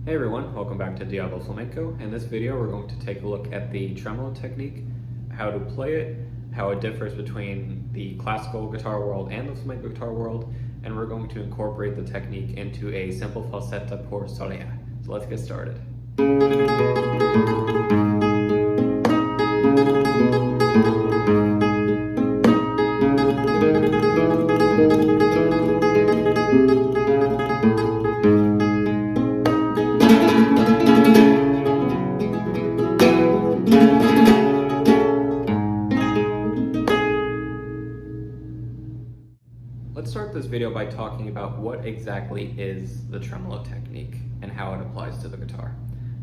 Hey everyone, welcome back to Diablo Flamenco. In this video we're going to take a look at the tremolo technique, how to play it, how it differs between the classical guitar world and the flamenco guitar world, and we're going to incorporate the technique into a simple falseta por Soleá. So let's get started. Let's start this video by talking about what exactly is the tremolo technique and how it applies to the guitar.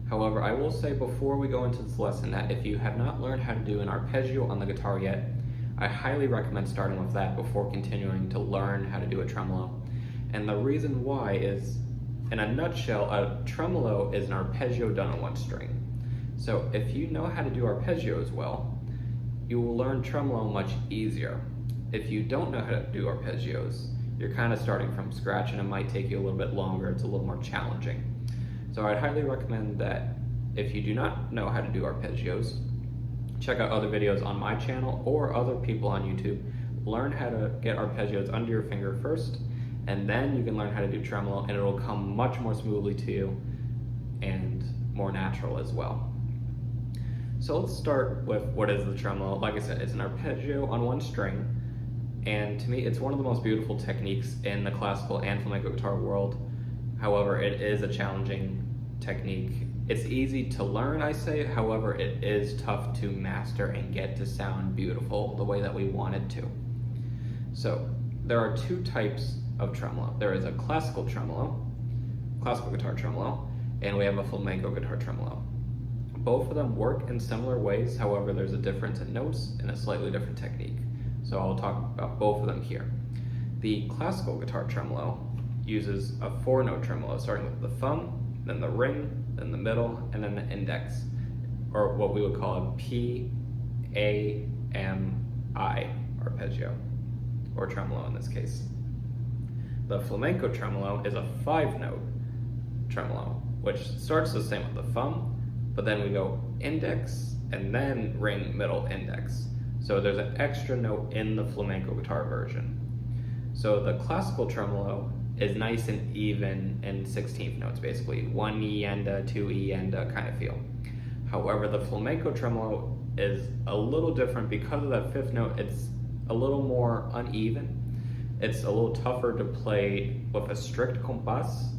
However, I will say before we go into this lesson that if you have not learned how to do an arpeggio on the guitar yet, I highly recommend starting with that before continuing to learn how to do a tremolo. And the reason why is, in a nutshell, a tremolo is an arpeggio done on one string. So if you know how to do arpeggios well, you will learn tremolo much easier. If you don't know how to do arpeggios, you're kind of starting from scratch and it might take you a little bit longer, it's a little more challenging. So I'd highly recommend that if you do not know how to do arpeggios, check out other videos on my channel or other people on YouTube. Learn how to get arpeggios under your finger first, and then you can learn how to do tremolo and it'll come much more smoothly to you and more natural as well. So let's start with what is the tremolo. Like I said, it's an arpeggio on one string. And to me, it's one of the most beautiful techniques in the classical and flamenco guitar world. However, it is a challenging technique. It's easy to learn, I say, however, it is tough to master and get to sound beautiful the way that we want it to. So, there are two types of tremolo. There is a classical tremolo, classical guitar tremolo, and we have a flamenco guitar tremolo. Both of them work in similar ways, however, there's a difference in notes and a slightly different technique. So I'll talk about both of them here. The classical guitar tremolo uses a 4-note tremolo, starting with the thumb, then the ring, then the middle, and then the index, or what we would call a P-A-M-I arpeggio, or tremolo in this case. The flamenco tremolo is a 5-note tremolo, which starts the same with the thumb, but then we go index, and then ring, middle, index. So there's an extra note in the flamenco guitar version. So the classical tremolo is nice and even in 16th notes, basically. 1 E-enda, 2 E-enda kind of feel. However, the flamenco tremolo is a little different because of that 5th note. It's a little more uneven. It's a little tougher to play with a strict compás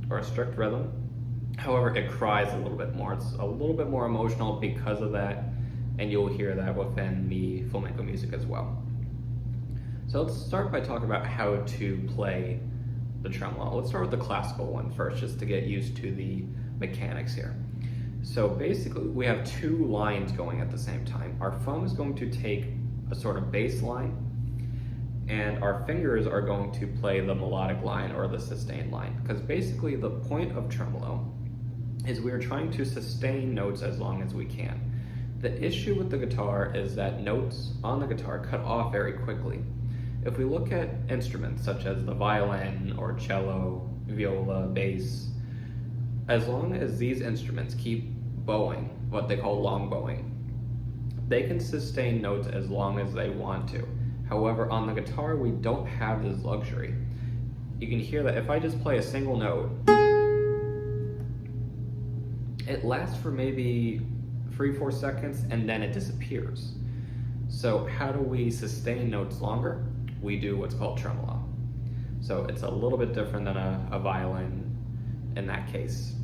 or a strict rhythm. However, it cries a little bit more. It's a little bit more emotional because of that. And you'll hear that within the flamenco music as well. So let's start by talking about how to play the tremolo. Let's start with the classical one first, just to get used to the mechanics here. So basically, we have two lines going at the same time. Our thumb is going to take a sort of bass line, and our fingers are going to play the melodic line or the sustain line. Because basically, the point of tremolo is we're trying to sustain notes as long as we can. The issue with the guitar is that notes on the guitar cut off very quickly. If we look at instruments such as the violin or cello, viola, bass, as long as these instruments keep bowing, what they call long bowing, they can sustain notes as long as they want to. However, on the guitar, we don't have this luxury. You can hear that if I just play a single note, it lasts for maybe 3-4 seconds and then it disappears. So how do we sustain notes longer? We do what's called tremolo. So it's a little bit different than a violin in that case.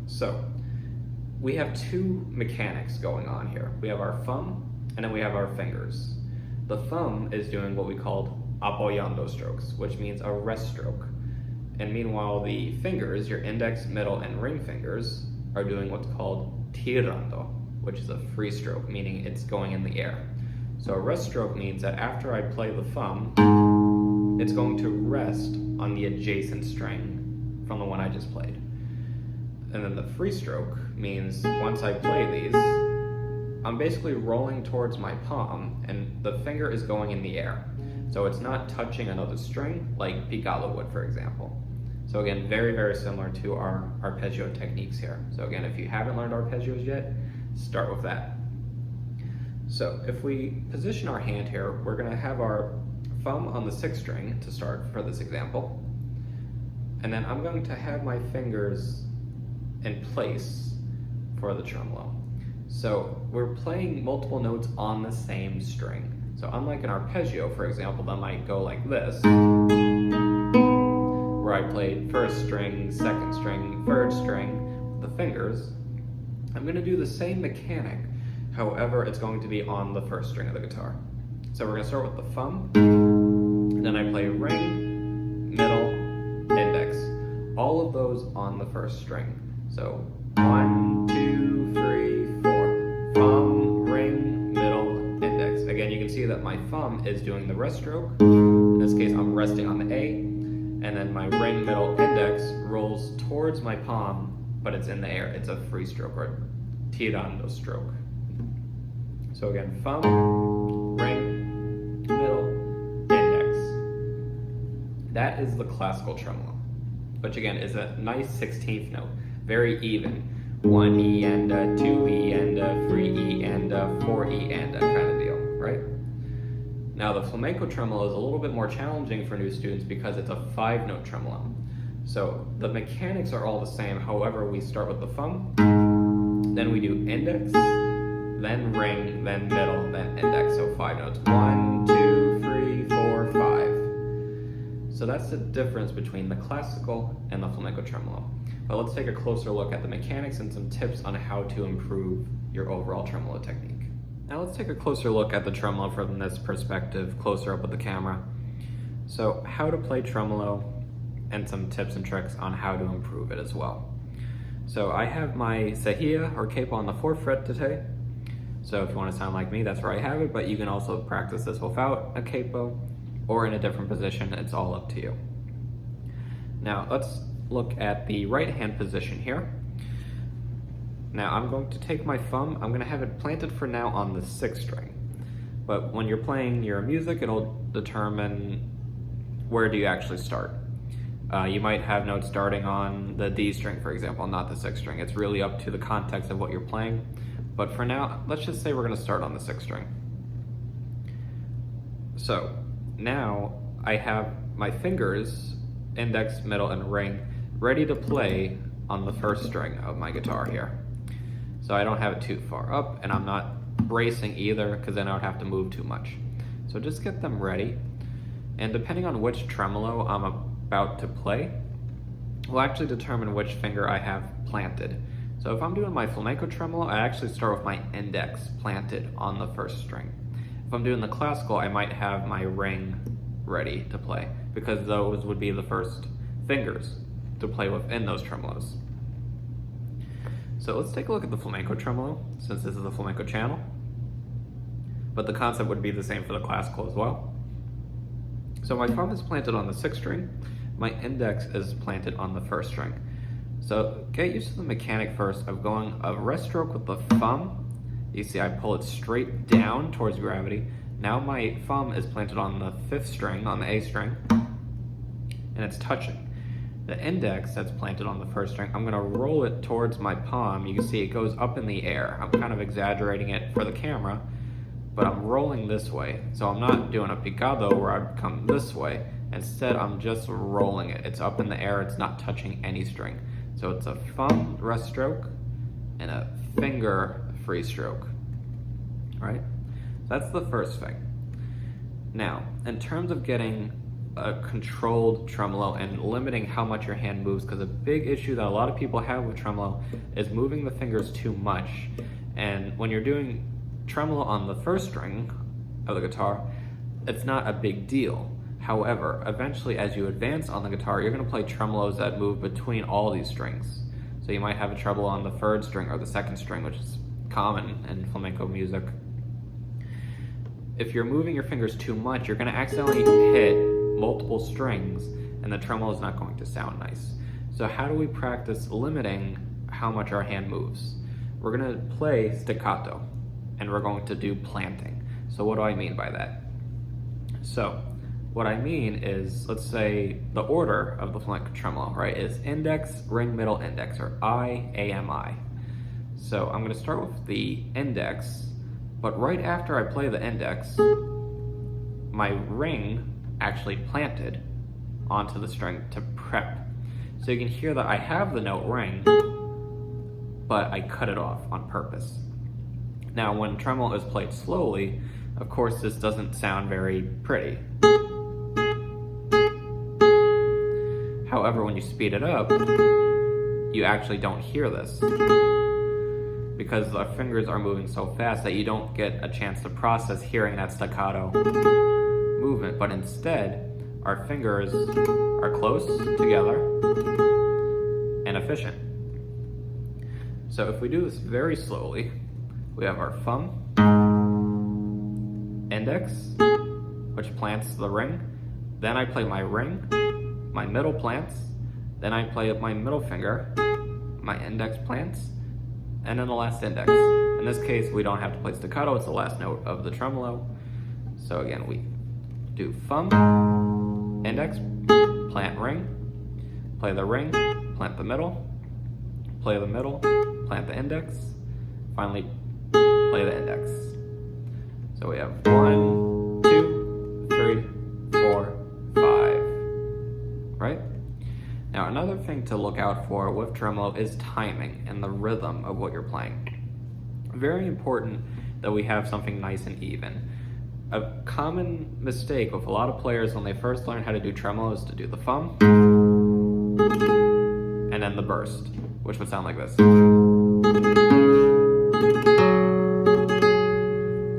So we have two mechanics going on here. We have our thumb and then we have our fingers. The thumb is doing what we call apoyando strokes, which means a rest stroke. And meanwhile, the fingers, your index, middle, and ring fingers, are doing what's called tirando, which is a free stroke, meaning it's going in the air. So a rest stroke means that after I play the thumb, it's going to rest on the adjacent string from the one I just played. And then the free stroke means once I play these, I'm basically rolling towards my palm and the finger is going in the air. So it's not touching another string like picado would, for example. So again, very, very similar to our arpeggio techniques here. So again, if you haven't learned arpeggios yet, start with that. So if we position our hand here, we're gonna have our thumb on the 6th string to start for this example. And then I'm going to have my fingers in place for the tremolo. So we're playing multiple notes on the same string. So unlike an arpeggio, for example, that might go like this, where I played 1st string, 2nd string, 3rd string with the fingers, I'm going to do the same mechanic. However, it's going to be on the 1st string of the guitar. So we're going to start with the thumb, then I play ring, middle, index. All of those on the 1st string. So 1, 2, 3, 4. Thumb, ring, middle, index. Again, you can see that my thumb is doing the rest stroke. In this case, I'm resting on the A, and then my ring, middle, index rolls towards my palm, but it's in the air. It's a free stroke or tirando stroke. So again, thumb, ring, middle, index. That is the classical tremolo, which again is a nice 16th note, very even. 1 E and a 2 E and a 3 E and a 4 E and a kind of deal, right? Now the flamenco tremolo is a little bit more challenging for new students because it's a 5-note tremolo. So the mechanics are all the same, however we start with the thumb, then we do index, then ring, then middle, then index, so 5 notes. 1, 2, 3, 4, 5. So that's the difference between the classical and the flamenco tremolo. But let's take a closer look at the mechanics and some tips on how to improve your overall tremolo technique. Now let's take a closer look at the tremolo from this perspective, closer up with the camera. So how to play tremolo and some tips and tricks on how to improve it as well. So I have my cejilla or capo on the 4th fret today. So if you want to sound like me, that's where I have it, but you can also practice this without a capo or in a different position. It's all up to you. Now let's look at the right hand position here. Now I'm going to take my thumb, I'm going to have it planted for now on the 6th string. But when you're playing your music, it'll determine where do you actually start. You might have notes starting on the D string, for example, not the 6th string. It's really up to the context of what you're playing. But for now, let's just say we're going to start on the 6th string. So now I have my fingers, index, middle, and ring, ready to play on the 1st string of my guitar here. So I don't have it too far up, and I'm not bracing either, because then I would have to move too much. So just get them ready, and depending on which tremolo I'm about to play, will actually determine which finger I have planted. So if I'm doing my flamenco tremolo, I actually start with my index planted on the 1st string. If I'm doing the classical, I might have my ring ready to play, because those would be the first fingers to play within those tremolos. So let's take a look at the flamenco tremolo, since this is a flamenco channel. But the concept would be the same for the classical as well. So my thumb is planted on the 6th string, my index is planted on the 1st string. So get used to the mechanic first of going a rest stroke with the thumb. You see I pull it straight down towards gravity. Now my thumb is planted on the 5th string, on the A string, and it's touching. The index that's planted on the 1st string, I'm gonna roll it towards my palm. You can see it goes up in the air. I'm kind of exaggerating it for the camera, but I'm rolling this way. So I'm not doing a picado where I come this way. Instead, I'm just rolling it. It's up in the air, it's not touching any string. So it's a thumb rest stroke and a finger free stroke, right? That's the first thing. Now, in terms of getting a controlled tremolo and limiting how much your hand moves, because a big issue that a lot of people have with tremolo is moving the fingers too much. And when you're doing tremolo on the 1st string of the guitar, it's not a big deal. However, eventually as you advance on the guitar, you're going to play tremolos that move between all these strings. So you might have a tremolo on the 3rd string or the 2nd string, which is common in flamenco music. If you're moving your fingers too much, you're going to accidentally hit multiple strings and the tremolo is not going to sound nice. So how do we practice limiting how much our hand moves? We're going to play staccato and we're going to do planting. So what do I mean by that? So What I mean is, let's say the order of the flamenco tremolo, right, is index, ring, middle, index, or I, A, M, I. So I'm going to start with the index, but right after I play the index, my ring actually planted onto the string to prep. So you can hear that I have the note ring, but I cut it off on purpose. Now when tremolo is played slowly, of course this doesn't sound very pretty. However, when you speed it up, you actually don't hear this because the fingers are moving so fast that you don't get a chance to process hearing that staccato movement, but instead, our fingers are close together and efficient. So if we do this very slowly, we have our thumb, index, which plants the ring, then I play my ring, my middle plants, then I play my middle finger, my index plants, and then the last index. In this case, we don't have to play staccato, it's the last note of the tremolo. So again, we do thumb, index, plant ring, play the ring, plant the middle, play the middle, plant the index, finally play the index. So we have 1, 2, 3, 4, 5, right? Now another thing to look out for with tremolo is timing and the rhythm of what you're playing. Very important that we have something nice and even. A common mistake with a lot of players when they first learn how to do tremolo is to do the thumb and then the burst, which would sound like this.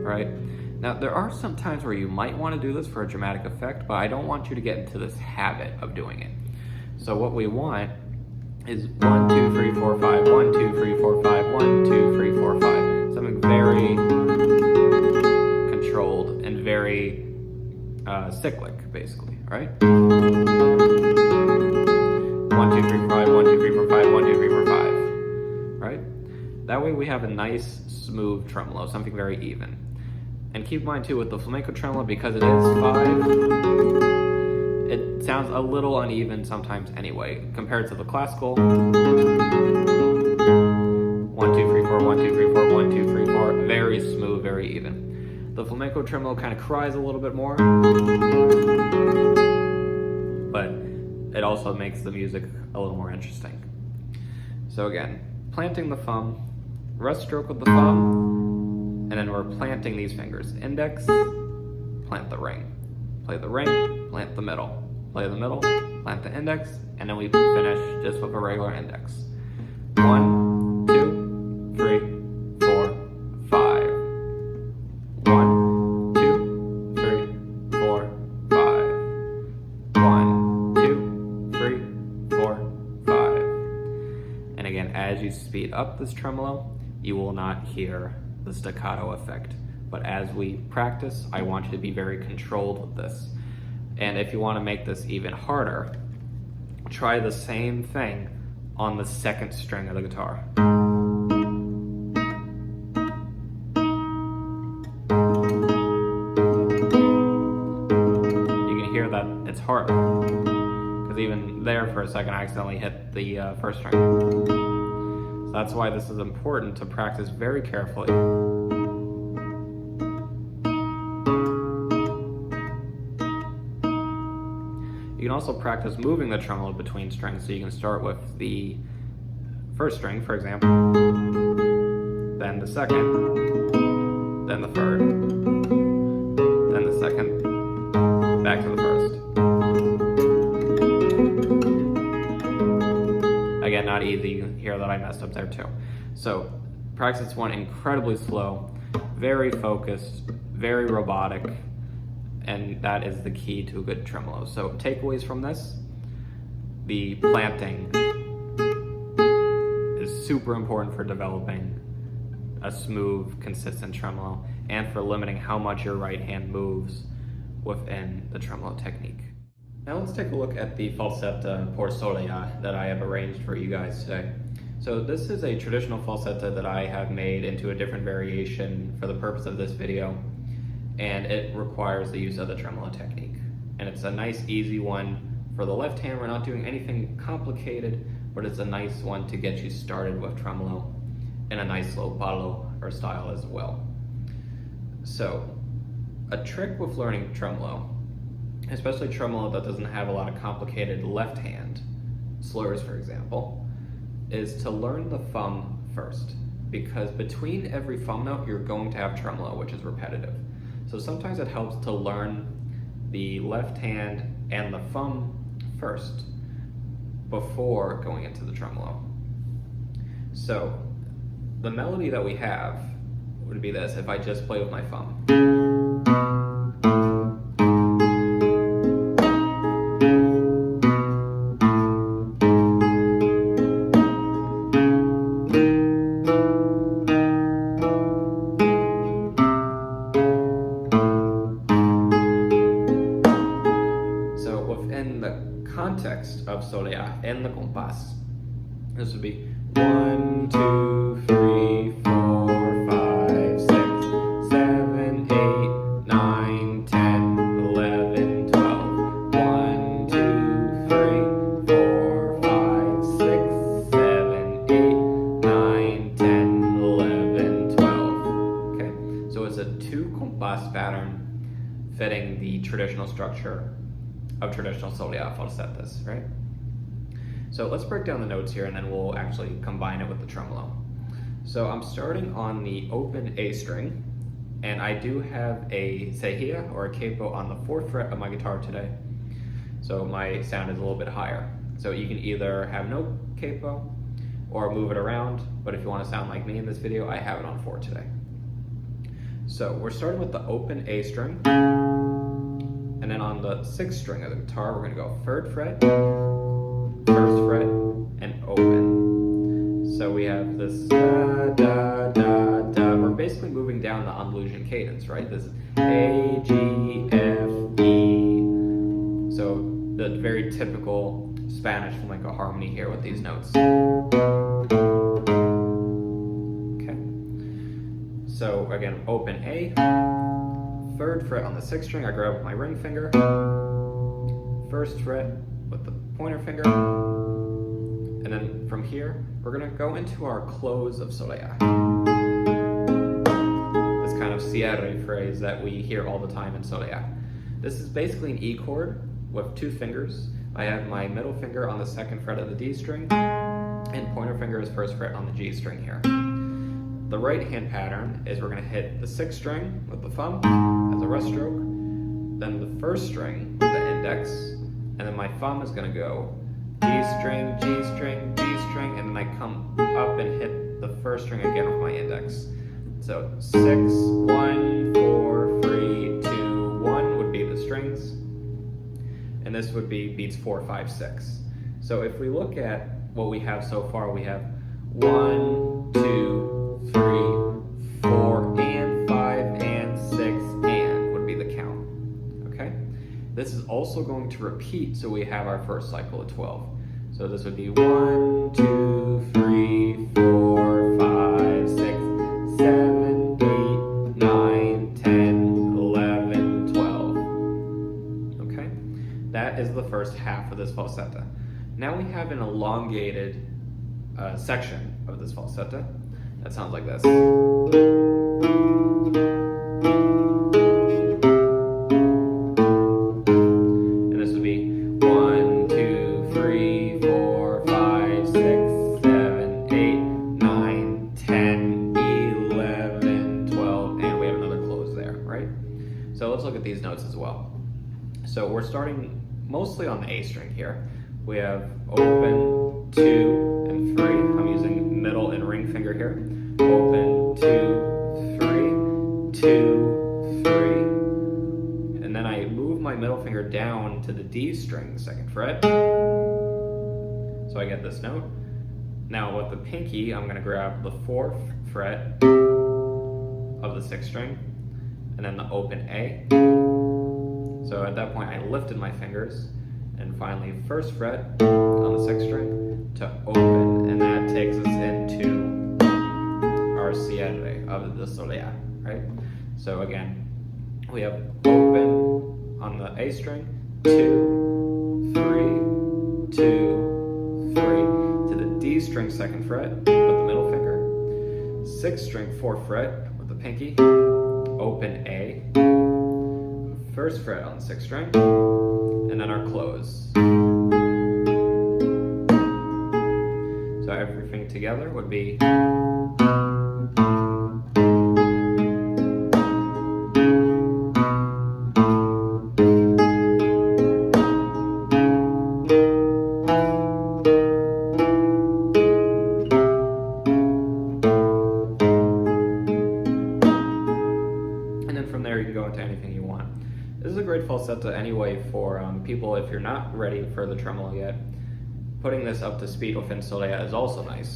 Right? Now there are some times where you might want to do this for a dramatic effect, but I don't want you to get into this habit of doing it. So what we want is 1, 2, 3, 4, 5, 1, 2, 3, 4, 5, 1, 2, 3, 4, 5. Something very controlled and very cyclic, basically, right? 1, 2, 3, 4, 5, 1, 2, 3, 4, 5, 1, 2, 3, 4, 5, right? That way we have a nice, smooth tremolo, something very even. And keep in mind too, with the flamenco tremolo, because it is 5, it sounds a little uneven sometimes anyway, compared to the classical. 1, 2, 3, 4, 1, 2, 3, 4, 1, 2, 3, 4, very smooth, very even. The flamenco tremolo kind of cries a little bit more, but it also makes the music a little more interesting. So again, planting the thumb, rest stroke with the thumb, and then we're planting these fingers. Index, plant the ring. Play the ring, plant the middle. Play the middle, plant the index, and then we finish just with a regular index. 1, 2, 3, 4, 5. 1, 2, 3, 4, 5. 1, 2, 3, 4, 5. And again, as you speed up this tremolo, you will not hear the staccato effect. But as we practice, I want you to be very controlled with this. And if you want to make this even harder, try the same thing on the second string of the guitar. You can hear that it's harder, because even there for a second I accidentally hit the first string. So that's why this is important to practice very carefully. You can also practice moving the tremolo between strings, so you can start with the first string, for example, then the second, then the third, then the second, back to the first. Again, not easy. You can hear that I messed up there too. So practice this one incredibly slow, very focused, very robotic, and that is the key to a good tremolo. So takeaways from this: the planting is super important for developing a smooth, consistent tremolo, and for limiting how much your right hand moves within the tremolo technique. Now let's take a look at the falseta por Soleá that I have arranged for you guys today. So this is a traditional falseta that I have made into a different variation for the purpose of this video, and it requires the use of the tremolo technique. And it's a nice, easy one for the left hand. We're not doing anything complicated, but it's a nice one to get you started with tremolo in a nice slow ballo or style as well. So, a trick with learning tremolo, especially tremolo that doesn't have a lot of complicated left hand slurs, for example, is to learn the thumb first, because between every thumb note you're going to have tremolo, which is repetitive. So sometimes it helps to learn the left hand and the thumb first before going into the tremolo. So the melody that we have would be this if I just play with my thumb. Context of Soleá in the compás, this would be 1, 2, 3, 4, 5, 6, 7, 8, 9, 10, 11, 12. 1, 2, 3, 4, 5, 6, 7, 8, 9, 10, 11, 12. Okay, so it's a 2 compás pattern fitting the traditional structure of traditional Soleá falsetas, right? So let's break down the notes here and then we'll actually combine it with the tremolo. So I'm starting on the open A string, and I do have a cejilla or a capo on the 4th fret of my guitar today. So my sound is a little bit higher. So you can either have no capo or move it around, but if you want to sound like me in this video, I have it on 4 today. So we're starting with the open A string. And then on the 6th string of the guitar, we're going to go 3rd fret, 1st fret, and open. So we have this da, da, da, da. We're basically moving down the Andalusian cadence, right? This is A, G, F, E. So the very typical Spanish flamenco harmony here with these notes. Okay. So again, open A. 3rd fret on the 6th string, I grab my ring finger. 1st fret with the pointer finger. And then from here, we're gonna go into our close of Soleá. This kind of cierre phrase that we hear all the time in Soleá. This is basically an E chord with 2 fingers. I have my middle finger on the 2nd fret of the D string, and pointer finger is 1st fret on the G string here. The right hand pattern is we're going to hit the 6th string with the thumb as a rest stroke, then the 1st string with the index, and then my thumb is going to go D string, G string, D string, and then I come up and hit the 1st string again with my index. So 6, 1, 4, 3, 2, 1 would be the strings, and this would be beats 4, 5, 6. So if we look at what we have so far, we have 1, 2, 3, 4, and 5, and 6, and would be the count, okay? This is also going to repeat, so we have our first cycle of 12. So this would be 1, 2, 3, 4, 5, 6, 7, 8, 9, 10, 11, 12. Okay? That is the first half of this falseta. Now we have an elongated section of this falseta. That sounds like this. And this would be 1, 2, 3, 4, 5, 6, 7, 8, 9, 10, 11, 12, and we have another close there, right? So let's look at these notes as well. So we're starting mostly on the A string here. We have open, 2, and 3. I'm using middle and ring finger here. Open, 2, 3, 2, 3. And then I move my middle finger down to the D string, 2nd fret. So I get this note. Now with the pinky, I'm going to grab the 4th fret of the 6th string, and then the open A. So at that point, I lifted my fingers, and finally 1st fret on the 6th string to open, and that takes us into our cierre of the Soleá, right? So again, we have open on the A string, 2, 3, 2, 3. To the D string 2nd fret with the middle finger. 6th string 4th fret with the pinky. Open A. 1st fret on the 6th string. And then our close. So everything together would be. From there you can go into anything you want. This is a great falsetta anyway for people if you're not ready for the tremolo yet. Putting this up to speed within Soleá is also nice.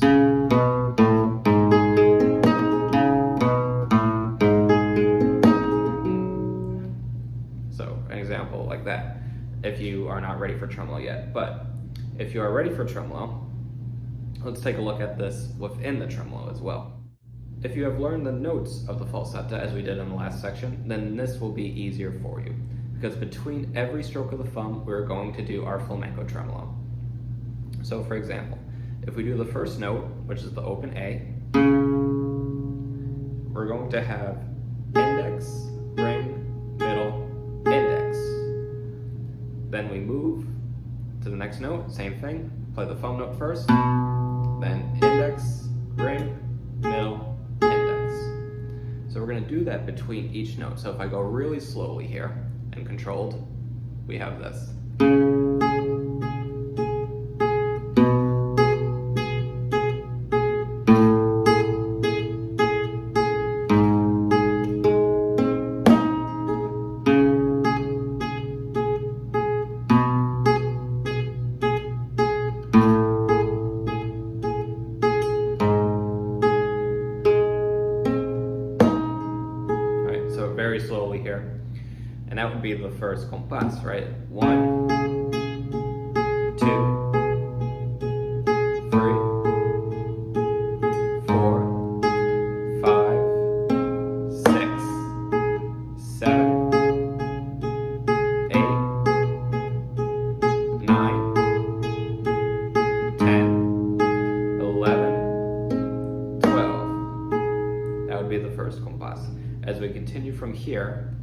So an example like that if you are not ready for tremolo yet. But if you are ready for tremolo, let's take a look at this within the tremolo as well. If you have learned the notes of the falsetta as we did in the last section, then this will be easier for you. Because between every stroke of the thumb, we're going to do our flamenco tremolo. So for example, if we do the first note, which is the open A, we're going to have index, ring, middle, index. Then we move to the next note, same thing, play the thumb note first, then index, ring, middle, so we're going to do that between each note. So if I go really slowly here and controlled, we have this. Very slowly here, and that would be the first compás, right? 1, 2, 3, 4, 5, 6, 7, 8, 9, 10, 11, 12. That would be the first compás. As we continue from here,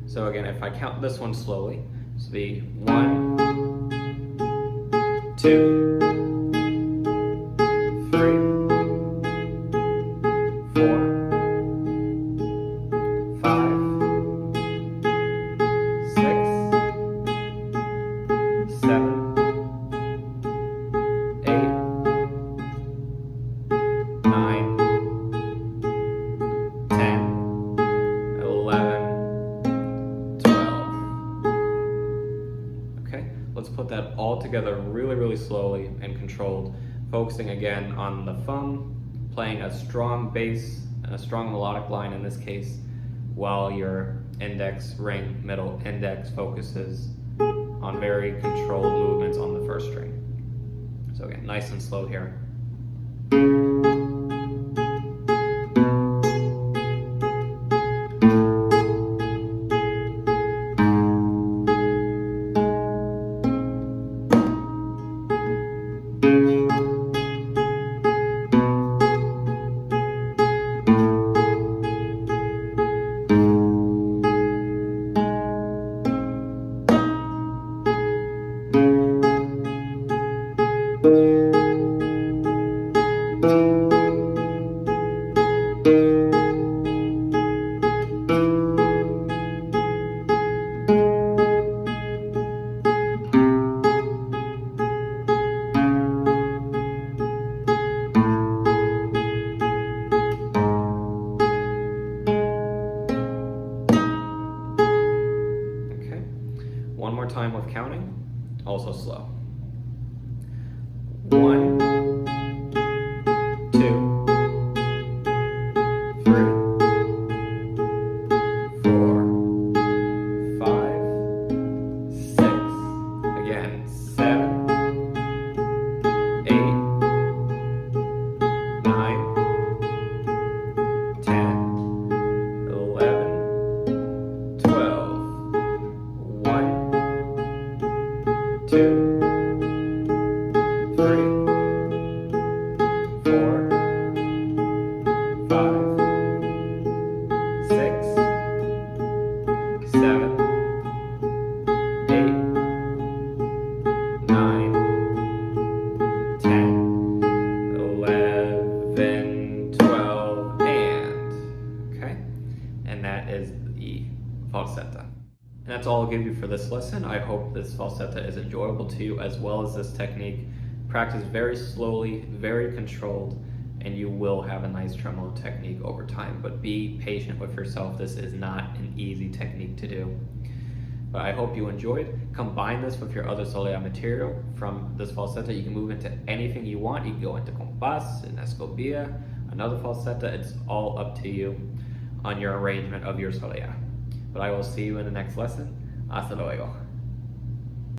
so again, if I count this one slowly, so the 1, 2, 3, 4, 5, 6, 7, 8, 9, 10, 11, let's put that all together really slowly and controlled, focusing again on the thumb, playing a strong bass and a strong melodic line in this case, while your index, ring, middle, index focuses on very controlled movements on the first string. So again, nice and slow here. One more time with counting. also slow. 1, 2, 3, 4, 5, 6. Again, 7, 8, 9, 10, 11, 12. 1, 2, 3, 4, 5, 6, 7, 8, 9, 10, 11, 12, and okay, and that is the falseta. And that's all I'll give you for this lesson. I hope this falseta is enjoyable to you as well as this technique. Practice very slowly, very controlled, and you will have a nice tremolo technique over time. But be patient with yourself. This is not an easy technique to do. But I hope you enjoyed. Combine this with your other Soleá material from this falseta. You can move into anything you want. You can go into compás, an escobilla, another falseta. It's all up to you on your arrangement of your Soleá. But I will see you in the next lesson. Hasta luego.